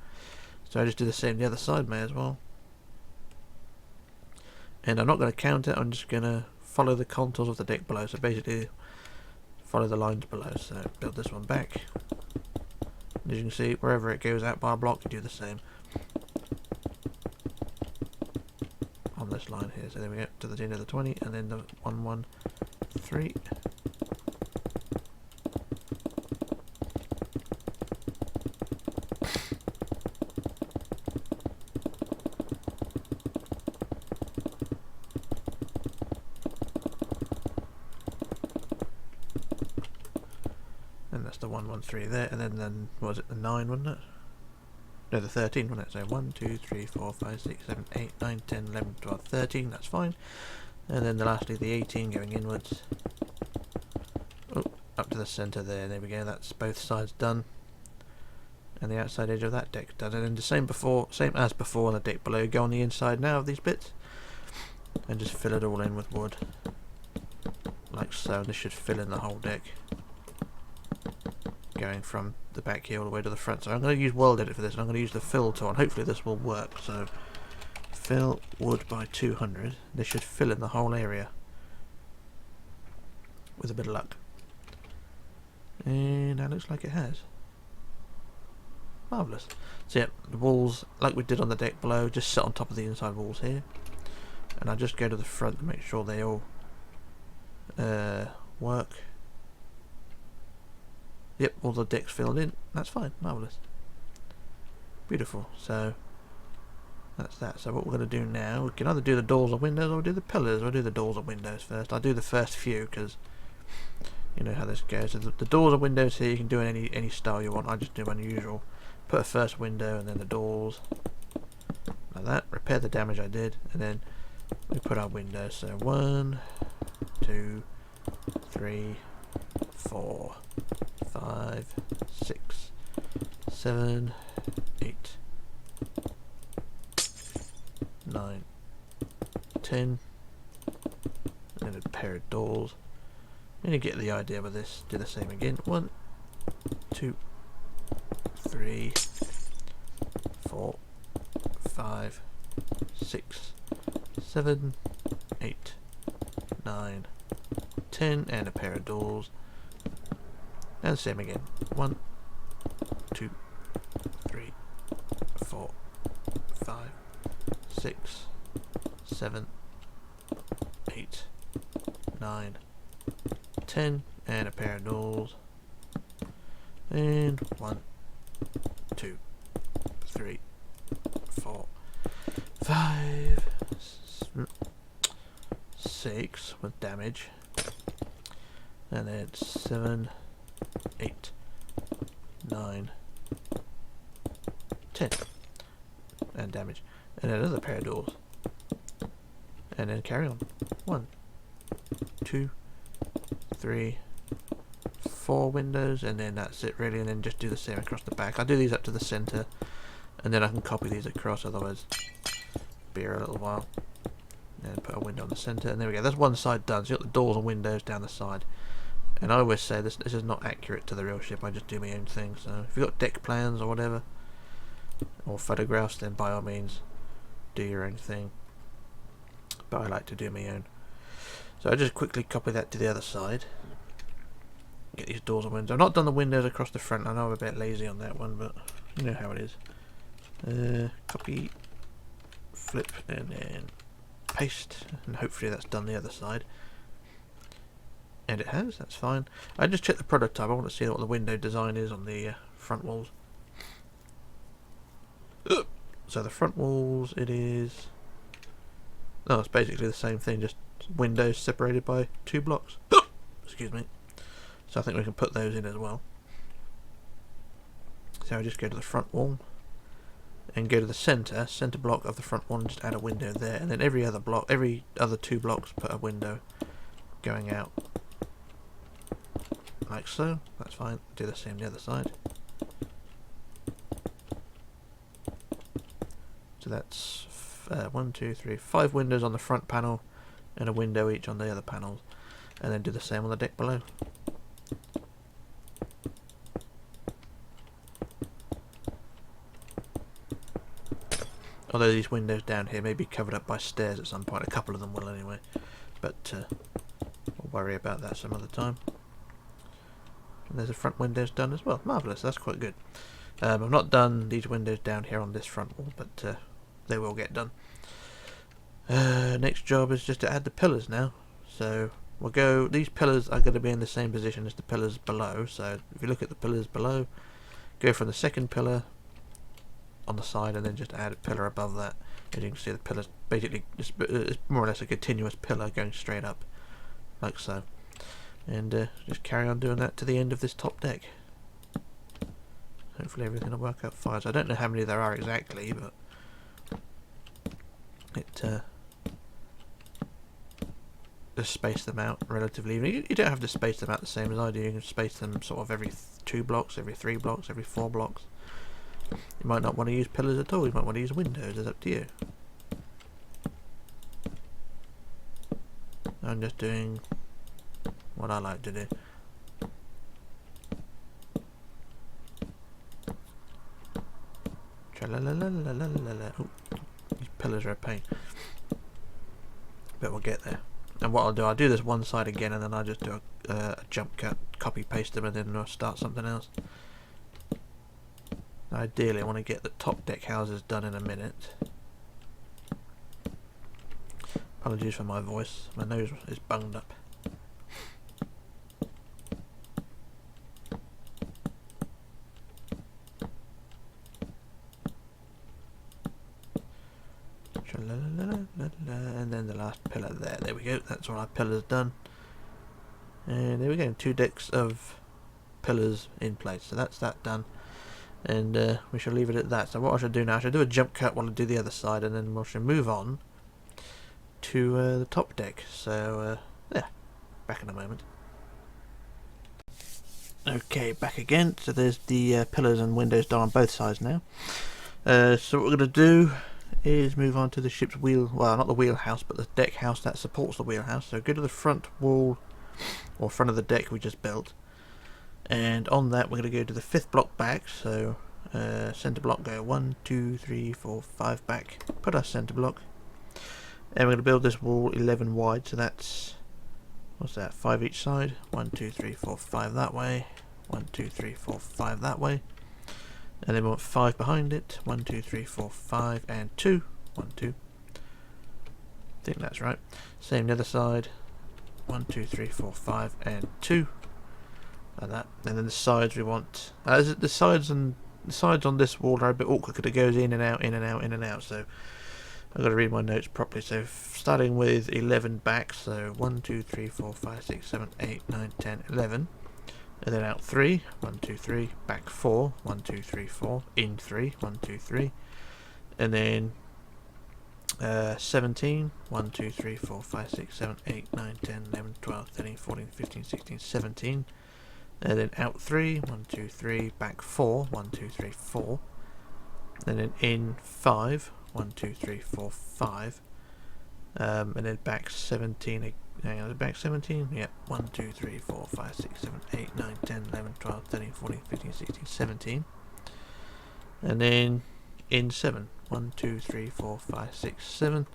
A: So I just do the same the other side, may as well. And I'm not going to count it, I'm just going to follow the contours of the deck below. So basically follow the lines below. So build this one back. As you can see, wherever it goes out by a block, you do the same on this line here. So there we go, to the end of the 20, and then the 1, 1, 3. And that's the 1, 1, 3 there, and then what was it, the 9, wasn't it? No, the 13, wasn't it? So 1, 2, 3, 4, 5, 6, 7, 8, 9, 10, 11, 12, 13, that's fine. And then lastly the 18 going inwards. Oh, up to the centre there we go, that's both sides done. And the outside edge of that deck's done. And then the same as before on the deck below, go on the inside now of these bits. And just fill it all in with wood. Like so, and this should fill in the whole deck. Going from the back here all the way to the front. So I'm going to use World Edit for this, and I'm going to use the fill tool, and hopefully this will work. So fill wood by 200. This should fill in the whole area with a bit of luck. And that looks like it has. Marvellous. So yeah, the walls, like we did on the deck below, just sit on top of the inside walls here. And I just go to the front to make sure they all work. Yep, all the decks filled in. That's fine. Marvellous. Beautiful. So that's that. So what we're going to do now, we can either do the doors or windows, or we'll do the pillars. We'll do the doors or windows first. I'll do the first few because you know how this goes. So the doors or windows here, you can do in any style you want. I just do unusual. Put a first window and then the doors. Like that. Repair the damage I did. And then we put our windows. So 1, 2, 3, 4, 5, 6, 7, 8, 9, 10, and a pair of doors. And you get the idea with this. Do the same again. 1, 2, 3, 4, 5, 6, 7, 8, 9, 10, and a pair of doors. And same again. 1, 2, 3, 4, 5, 6, 7, 8, 9, 10, and a pair of doors. And 1, 2, 3, 4, 5, 6 with damage. And then 7, 8, 9, 10 and damage, and another pair of doors, and then carry on. 1, 2, 3, 4 windows, and then that's it really, and then just do the same across the back. I'll do these up to the centre, and then I can copy these across, otherwise be here a little while. And put a window on the centre, and there we go, that's one side done. So you've got the doors and windows down the side. And I always say this is not accurate to the real ship, I just do my own thing. So if you've got deck plans or whatever, or photographs, then by all means do your own thing. But I like to do my own. So I just quickly copy that to the other side. Get these doors and windows. I've not done the windows across the front. I know I'm a bit lazy on that one, but you know how it is. Copy, flip, and then paste, and hopefully that's done the other side. And it has, that's fine. I just checked the prototype. I want to see what the window design is on the front walls. So the front walls, it is... No, it's basically the same thing, just windows separated by 2 blocks. Excuse me. So I think we can put those in as well. So I just go to the front wall and go to the centre block of the front one, just add a window there, and then every other 2 blocks put a window going out. Like so, that's fine. Do the same the other side. So that's 1, 2, 3, 5 windows on the front panel and a window each on the other panels, and then do the same on the deck below. Although these windows down here may be covered up by stairs at some point, a couple of them will anyway, but we'll worry about that some other time. And there's the front windows done as well. Marvellous, that's quite good. I've not done these windows down here on this front wall, but they will get done. Next job is just to add the pillars now. So we'll go, these pillars are going to be in the same position as the pillars below. So if you look at the pillars below, go from the second pillar on the side and then just add a pillar above that. As you can see, the pillars basically it's more or less a continuous pillar going straight up, like so. And just carry on doing that to the end of this top deck. Hopefully everything will work out fine. So I don't know how many there are exactly, but it just space them out relatively even. You don't have to space them out the same as I do. You can space them sort of every 2 blocks, every 3 blocks, every 4 blocks. You might not want to use pillars at all. You might want to use windows. It's up to you. I'm just doing what I like to do. Ooh, these pillars are a pain, but we'll get there. And what I'll do this one side again, and then I'll just do a jump cut, copy paste them, and then I'll start something else. Ideally I want to get the top deck houses done in a minute. Apologies for my voice, my nose is bunged up. And then the last pillar there we go, that's all our pillars done. And there we go, 2 decks of pillars in place, so that's that done. And we shall leave it at that. So what I should do now, I should do a jump cut while I do the other side, and then we shall move on to the top deck. So yeah, back in a moment. Okay, back again. So there's the pillars and windows done on both sides now. So what we're going to do is move on to the ship's wheel, well, not the wheelhouse, but the deck house that supports the wheelhouse. So go to the front wall, or front of the deck we just built, and on that we're going to go to the 5th block back. So centre block, go 1, 2, 3, 4, 5 back, put our centre block, and we're going to build this wall 11 wide. So that's, what's that, 5 each side, 1, 2, 3, 4, 5 that way, 1, 2, 3, 4, 5 that way. And then we want 5 behind it. 1, 2, 3, 4, 5, and 2. 1, 2. I think that's right. Same the other side. 1, 2, 3, 4, 5, and 2. Like that. And then the sides we want. The sides on this wall are a bit awkward because it goes in and out, in and out, in and out. So I've got to read my notes properly. So starting with 11 back. So 1, 2, 3, 4, 5, 6, 7, 8, 9, 10, 11. And then out 3, 1, 2, 3, back 4, 1, 2, 3, 4, in 3, 1, 2, 3, and then 17, 1, 2, 3, 4, 5, 6, 7, 8, 9, 10, 11, 12, 13, 14, 15, 16, 17, and then out 3, 1, 2, 3, back 4, 1, 2, 3, 4, and then in 5, 1, 2, 3, 4, 5, and then back 17, hang on, back 17, yep, 1, 2, 3, 4, 5, 6, 7, 8, 9, 10, 11, 12, 13, 14, 15, 16, 17, and then in 7, 1, 2, 3, 4, 5, 6, 7,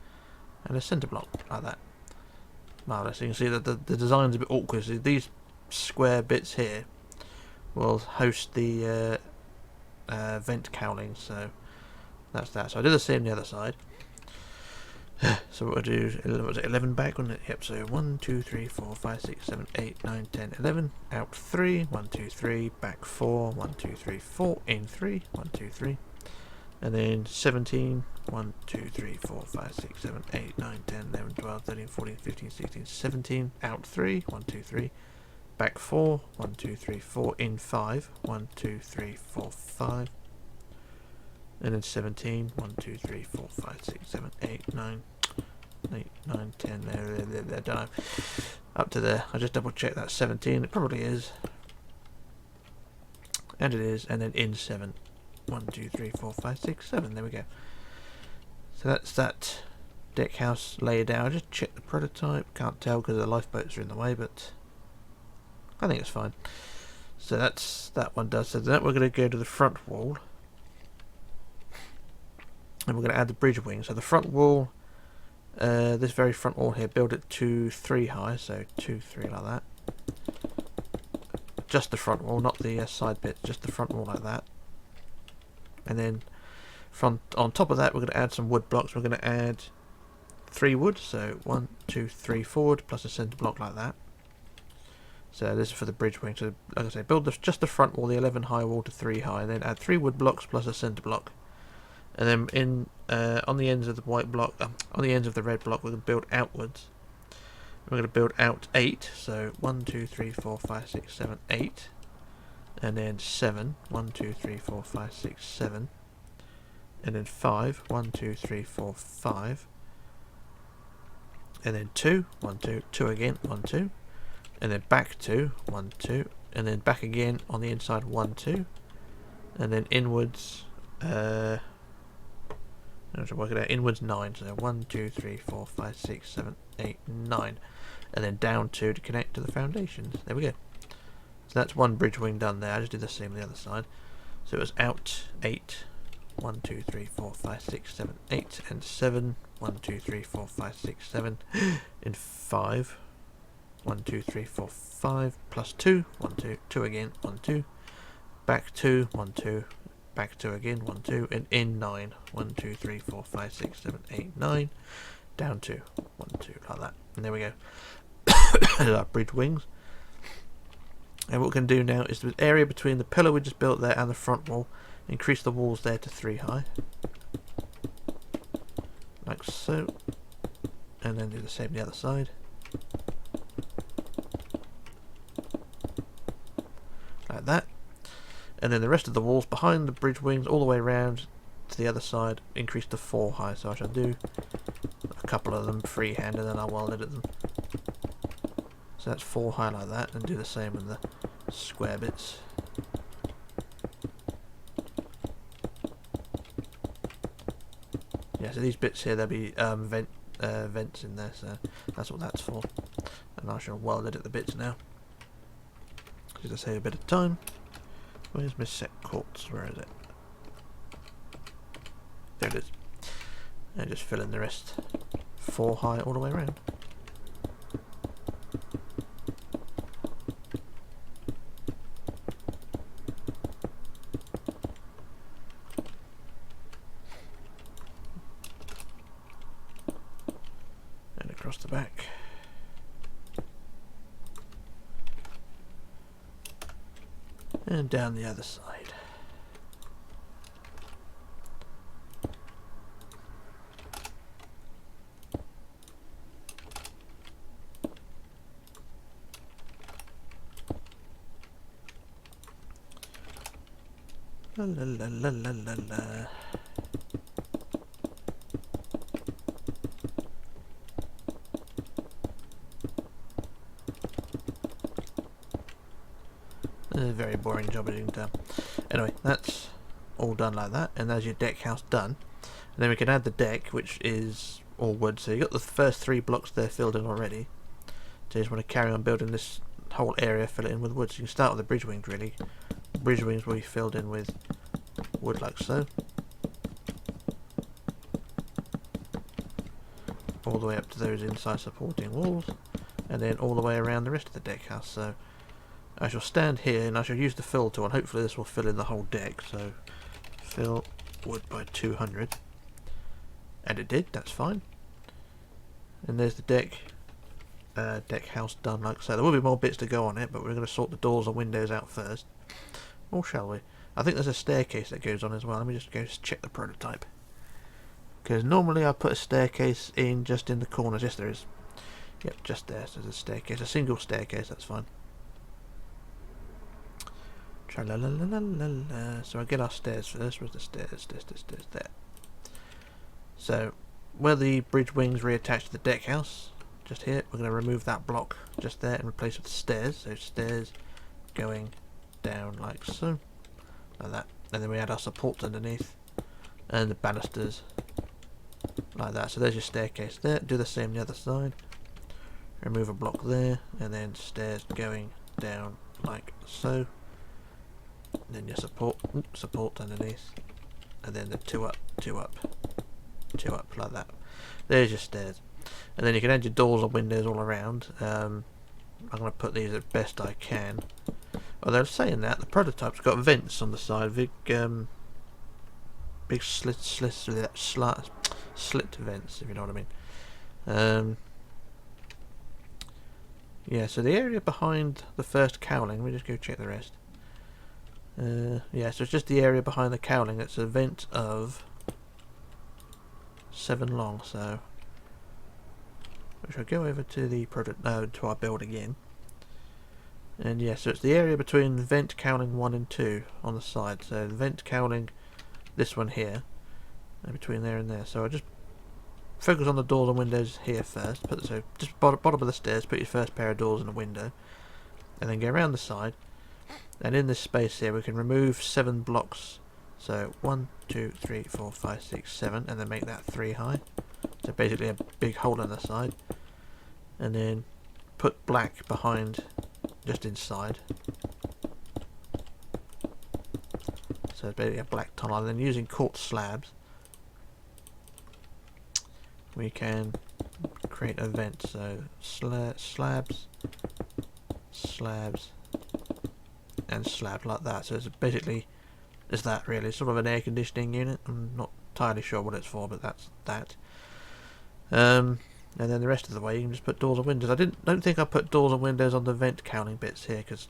A: and a centre block, like that. Marvellous. You can see that the design's a bit awkward. So these square bits here will host the vent cowling, so that's that. So I do the same on the other side. So what we'll do, was it 11 back, wasn't it? Yep, so 1, 2, 3, 4, 5, 6, 7, 8, 9, 10, 11, out 3, 1, 2, 3, back 4, 1, 2, 3, 4, in 3, 1, 2, 3, and then 17, 1, 2, 3, 4, 5, 6, 7, 8, 9, 10, 11, 12, 13, 14, 15, 16, 17, out 3, 1, 2, 3, back 4, 1, 2, 3, 4, in 5, 1, 2, 3, 4, 5, and then 17, 1, 2, 3, 4, 5, 6, 7, 8, 9, 10, there, don't know, up to there. I just double check that 17, it probably is, and it is, and then in 7, 1, 2, 3, 4, 5, 6, 7, there we go. So that's that deck house laid out. I just checked the prototype, can't tell because the lifeboats are in the way, but I think it's fine. So that's that one done. So then we're going to go to the front wall, and we're going to add the bridge wing. So the front wall, this very front wall here, build it to 3 high, so 2, 3 like that. just the front wall, not the side bit, just the front wall like that. And then on top of that, we're going to add some wood blocks. We're going to add 3 wood, so 1, 2, 3 forward, plus a centre block like that. So this is for the bridge wing. So like I say, build just the front wall, the 11 high wall to 3 high, and then add 3 wood blocks plus a centre block. And then on the ends of the white block, on the ends of the red block, we're going to build outwards. We're going to build out 8, so 1, 2, 3, 4, 5, 6, 7, 8. And then 7, 1, 2, 3, 4, 5, 6, 7. And then 5, 1, 2, 3, 4, 5. And then 2, 1, 2, 2 again, 1, 2. And then back 2, 1, 2. And then back again on the inside, 1, 2. And then inwards, I should work it out, inwards 9. So 1, 2, 3, 4, 5, 6, 7, 8, 9. And then down 2 to connect to the foundations. There we go. So that's one bridge wing done there. I just did the same on the other side. So it was out 8. 1, 2, 3, 4, 5, 6, 7, 8, and 7. 1, 2, 3, 4, 5, 6, 7, and 5. 1, 2, 3, 4, 5, plus 2. 1, 2, 2 again, 1, 2. Back 2, 1, 2. Back 2 again, 1, 2, and in 9. 1, 2, 3, 4, 5, 6, 7, 8, 9. Down 2, 1, 2, like that. And there we go. There's our bridge wings. And what we can do now is the area between the pillar we just built there and the front wall, increase the walls there to 3 high. Like so. And then do the same the other side. Like that. And then the rest of the walls behind the bridge wings all the way around to the other side increase to 4 high. So I shall do a couple of them freehand and then I'll weld edit them. So that's 4 high like that, and do the same with the square bits. Yeah, so these bits here, there'll be vents in there, so that's what that's for. And I shall weld edit the bits now, because to save a bit of time. Where's my set quartz? Where is it? There it is. And just fill in the rest 4 high all the way around. Across the back. And down the other side. La la la la la la la. A very boring job, as you can tell. Anyway, that's all done like that, and there's your deck house done. And then we can add the deck, which is all wood. So you got the first 3 blocks there filled in already. So you just want to carry on building this whole area, fill it in with wood. So you can start with the bridge wings, really. The bridge wings will be filled in with wood like so. All the way up to those inside supporting walls, and then all the way around the rest of the deck house. So I shall stand here and I shall use the fill tool, and hopefully this will fill in the whole deck. So fill wood by 200, and it did. That's fine. And there's the deck house done like so. There will be more bits to go on it, but we're going to sort the doors and windows out first. Or shall we? I think there's a staircase that goes on as well. Let me just go check the prototype, because normally I put a staircase in just in the corners. Yes, there is. Yep, just there. So there's a staircase, a single staircase. That's fine. Tra-la-la-la-la-la. So I get our stairs first. Where's the stairs? Stairs there. So where the bridge wings reattach to the deck house, just here, we're going to remove that block just there and replace it with stairs. So stairs going down like so, like that. And then we add our supports underneath and the banisters like that. So there's your staircase there. Do the same the other side. Remove a block there, and then stairs going down like so. And then your support underneath, and then the 2 up, 2 up, 2 up like that. There's your stairs, and then you can add your doors or windows all around. I'm going to put these as best I can. Well, they're saying that the prototype's got vents on the side, big slit vents, if you know what I mean. Yeah, so the area behind the first cowling, let me just go check the rest. Yeah, so it's just the area behind the cowling. It's a vent of 7 long, so we shall go over to the to our build again. And yeah, so it's the area between vent cowling 1 and 2 on the side. So the vent cowling, this one here, and between there and there. So I just focus on the doors and windows here first. So just bottom of the stairs, put your first pair of doors and a window, and then go around the side. And in this space here, we can remove 7 blocks. So 1, 2, 3, 4, 5, 6, 7, and then make that 3 high. So basically a big hole in the side. And then put black behind, just inside. So basically a black tunnel. And then using quartz slabs, we can create a vent. So slabs, and slab like that. So it's basically is that really sort of an air conditioning unit. I'm not entirely sure what it's for, but that's that. And then the rest of the way you can just put doors and windows. I don't think I put doors and windows on the vent cowling bits here because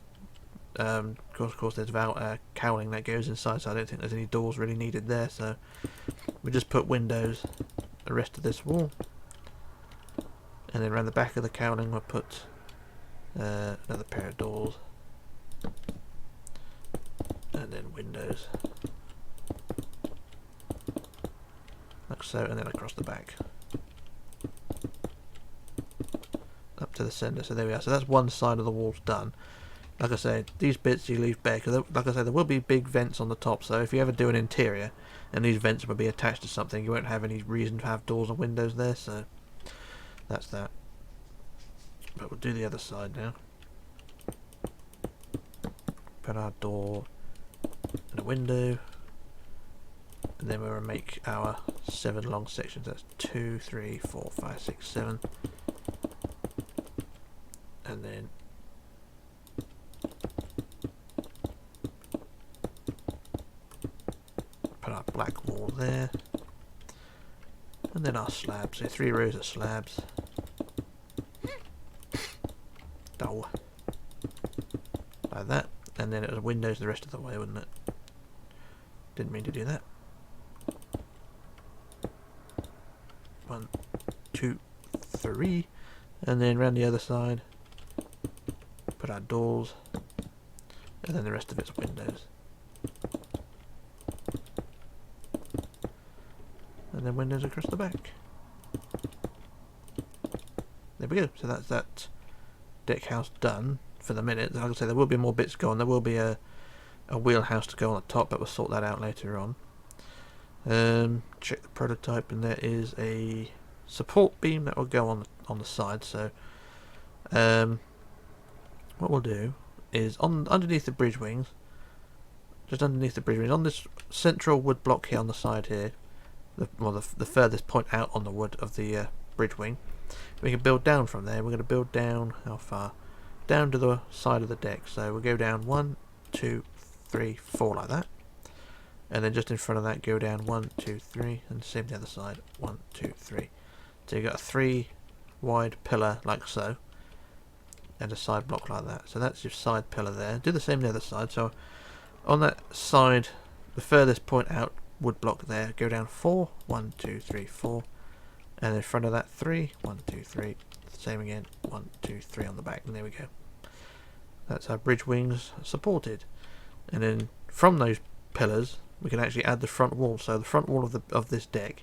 A: of course there's cowling that goes inside, so I don't think there's any doors really needed there. So we just put windows the rest of this wall, and then around the back of the cowling we'll put another pair of doors. And then windows, like so, and then across the back, up to the centre. So there we are. So that's one side of the walls done. Like I said, these bits you leave bare, because like I said, there will be big vents on the top. So if you ever do an interior, and these vents will be attached to something, you won't have any reason to have doors and windows there. So that's that. But we'll do the other side now. Put our door and a window, and then we'll make our 7 long sections. That's 2, 3, 4, 5, 6, 7, and then put our black wall there, and then our slabs. So 3 rows of slabs. Like that. And then it was windows the rest of the way, wouldn't it? Didn't mean to do that. 1, 2, 3, and then around the other side, put our doors, and then the rest of it's windows. And then windows across the back. There we go. So that's that deck house done. For the minute. Like I say, there will be more bits going. There will be a wheelhouse to go on the top, but we'll sort that out later on. Check the prototype, and there is a support beam that will go on the side. So what we'll do is underneath the bridge wings, just underneath the bridge wings, on this central wood block here on the side here, the furthest point out on the wood of the bridge wing, we can build down from there. We're going to build down how far? Down to the side of the deck. So we'll go down 1, 2, 3, 4 like that, and then just in front of that go down 1, 2, 3, and same the other side, 1, 2, 3. So you've got a 3 wide pillar like so, and a side block like that. So that's your side pillar there. Do the same on the other side. So on that side, the furthest point out wood block there, go down 4, 1, 2, 3, 4, and in front of that 3, 1, 2, 3. Same again, 1, 2, 3 on the back, and there we go. That's our bridge wings supported. And then from those pillars we can actually add the front wall. So the front wall of this deck,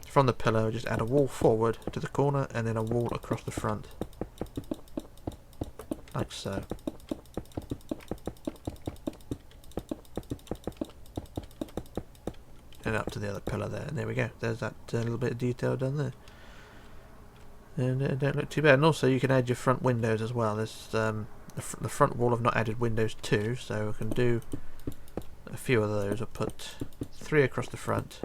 A: from the pillar we just add a wall forward to the corner, and then a wall across the front, like so. And up to the other pillar there, and there we go. There's that little bit of detail done there. And it don't look too bad. And also you can add your front windows as well. There's the front wall I've not added windows to, so we can do a few of those. I'll put 3 across the front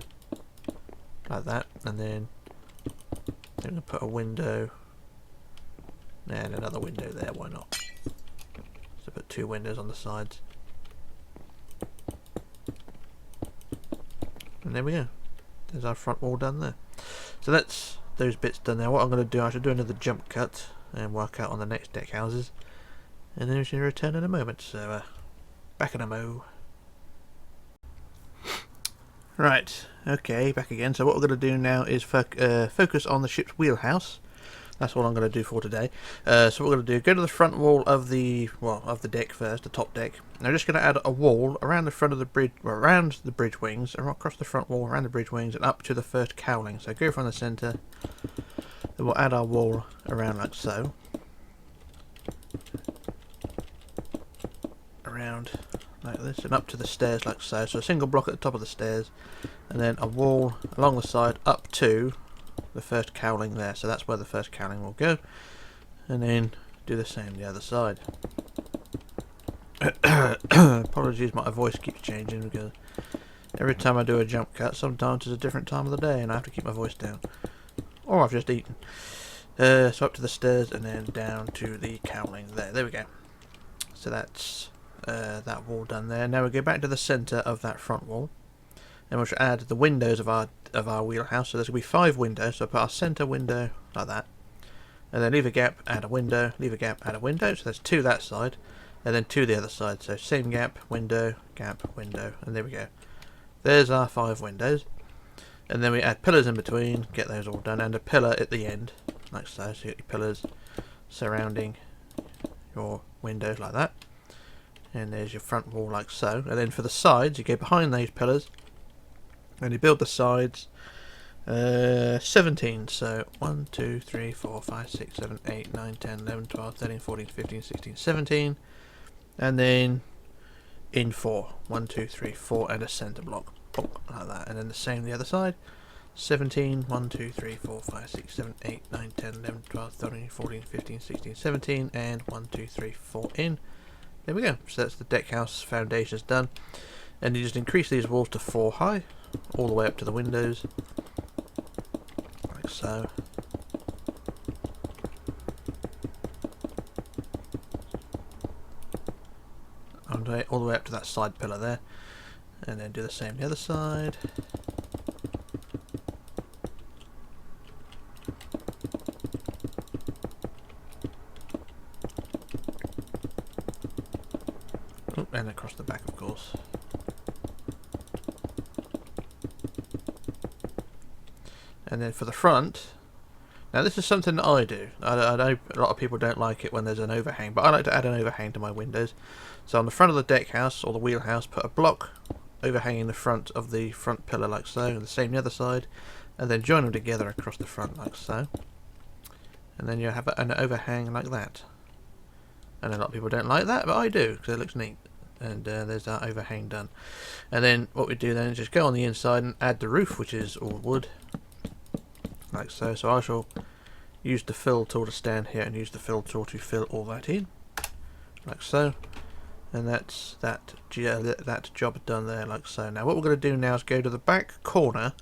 A: like that, and then I'm going to put a window and another window there. Why not? So put 2 windows on the sides. And there we go. There's our front wall done there. So that's those bits done there. What I'm going to do, I should do another jump cut and work out on the next deck houses. And then we should return in a moment. So back in a mo. Right, okay, back again. So what we're going to do now is focus on the ship's wheelhouse. That's what I'm going to do for today. So what we're going to do, go to the front wall of the deck first, the top deck. And I'm just going to add a wall around the front of the bridge, around the bridge wings, and across the front wall, around the bridge wings, and up to the first cowling. So go from the centre. Then we'll add our wall around like so. Around like this, and up to the stairs like so. So a single block at the top of the stairs, and then a wall along the side up to the first cowling there. So that's where the first cowling will go, and then do the same the other side. Apologies, my voice keeps changing because every time I do a jump cut, sometimes it's a different time of the day and I have to keep my voice down, or I've just eaten. So up to the stairs and then down to the cowling there. There we go. So that's that wall done there. Now we go back to the centre of that front wall, and we'll add the windows of our wheelhouse. So there's going to be 5 windows. So I'll put our centre window like that, and then leave a gap, add a window, leave a gap, add a window. So there's 2 that side, and then 2 the other side. So same gap, window, and there we go. There's our 5 windows, and then we add pillars in between, get those all done, and a pillar at the end, like so. So you get your pillars surrounding your windows like that. And there's your front wall like so. And then for the sides, you go behind those pillars and you build the sides 17. So 1, 2, 3, 4, 5, 6, 7, 8, 9, 10, 11, 12, 13, 14, 15, 16, 17. And then in 4. 1, 2, 3, 4, and a centre block. Like that. And then the same the other side. 17, 1, 2, 3, 4, 5, 6, 7, 8, 9, 10, 11, 12, 13, 14, 15, 16, 17, and 1, 2, 3, 4 in. There we go. So that's the deck house foundations done. And you just increase these walls to 4 high, all the way up to the windows, like so. All the way up to that side pillar there. And then do the same the other side. And across the back, of course. And then for the front, now this is something that I do. I know a lot of people don't like it when there's an overhang, but I like to add an overhang to my windows. So on the front of the deck house or the wheelhouse, put a block overhanging the front of the front pillar like so, and the same the other side, and then join them together across the front like so. And then you have an overhang like that. And a lot of people don't like that, but I do, because it looks neat. And there's that overhang done. And then what we do then is just go on the inside and add the roof, which is all wood, like so. So I shall use the fill tool to stand here and use the fill tool to fill all that in, like so. And that's that job done there, like so. Now what we're going to do now is go to the back corner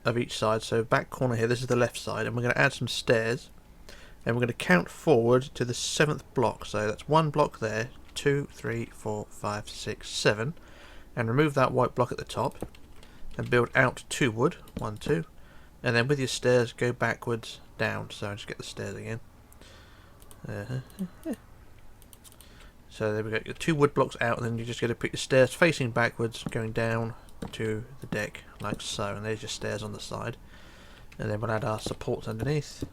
A: of each side. So back corner here, this is the left side, and we're going to add some stairs, and we're going to count forward to the 7th block. So that's 1 block there, 2, 3, 4, 5, 6, 7, and remove that white block at the top and build out 2 wood, 1, 2, and then with your stairs go backwards down. So just get the stairs again. So there we go, your 2 wood blocks out, and then you're just going to put your stairs facing backwards going down to the deck like so, and there's your stairs on the side. And then we'll add our supports underneath,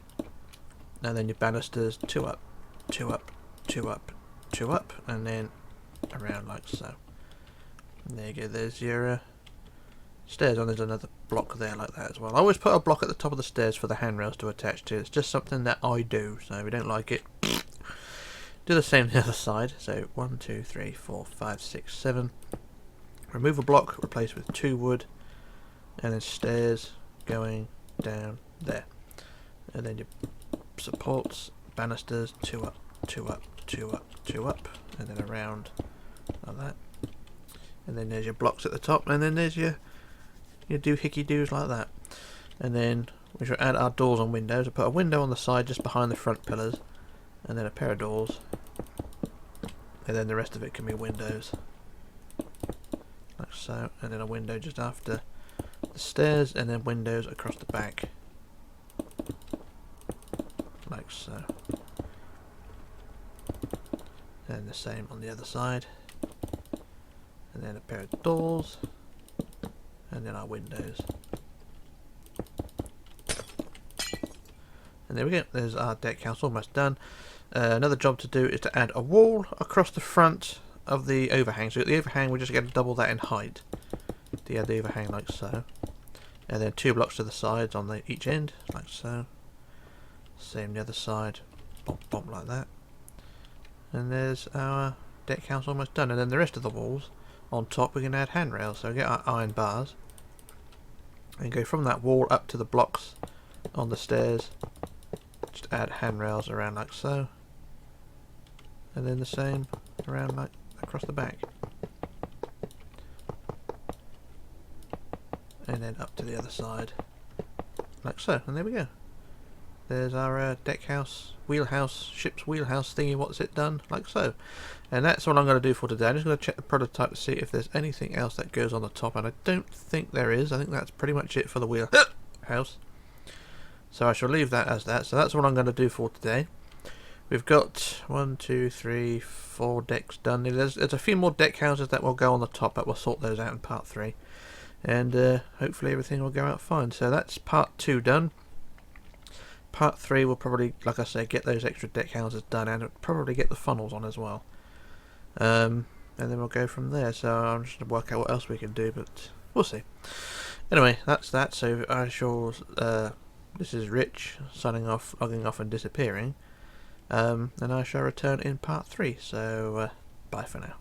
A: and then your banisters 2 up, 2 up, 2 up, 2 up, and then around like so. And there you go, there's your stairs on. There's another block there like that as well. I always put a block at the top of the stairs for the handrails to attach to. It's just something that I do, so if you don't like it, do the same on the other side. So 1, 2, 3, 4, 5, 6, 7. Remove a block, replace with 2 wood, and then stairs going down there. And then your supports, banisters, 2 up, 2 up, 2 up, 2 up, and then around like that. And then there's your blocks at the top, and then there's your doohickey doos like that. And then we should add our doors and windows. I put a window on the side just behind the front pillars, and then a pair of doors and then the rest of it can be windows, like so, and then a window just after the stairs, and then windows across the back, like so, and the same on the other side, and then a pair of doors, and then our windows. And there we go, there's our deck house almost done. Another job to do is to add a wall across the front of the overhang. So at the overhang we're just going to double that in height. To add the overhang like so. And then 2 blocks to the sides on each end, like so. Same the other side, bump bump like that. And there's our deck house almost done. And then the rest of the walls on top we can add handrails. So we get our iron bars and go from that wall up to the blocks on the stairs. Just add handrails around like so, and then the same around like across the back, and then up to the other side like so, and there we go. There's our deck house, wheelhouse, ship's wheelhouse thingy. What's it done? Like so. And that's all I'm going to do for today. I'm just going to check the prototype to see if there's anything else that goes on the top, and I don't think there is. I think that's pretty much it for the wheelhouse. So I shall leave that as that. So that's what I'm going to do for today. We've got 1, 2, 3, 4 decks done. There's a few more deck houses that will go on the top, but we'll sort those out in part 3. And hopefully everything will go out fine. So that's part 2 done. Part 3 will probably, like I say, get those extra deck houses done, and probably get the funnels on as well. And then we'll go from there. So I'm just going to work out what else we can do, but we'll see. Anyway, that's that. So I shall... this is Rich, signing off, logging off and disappearing, and I shall return in part 3, so bye for now.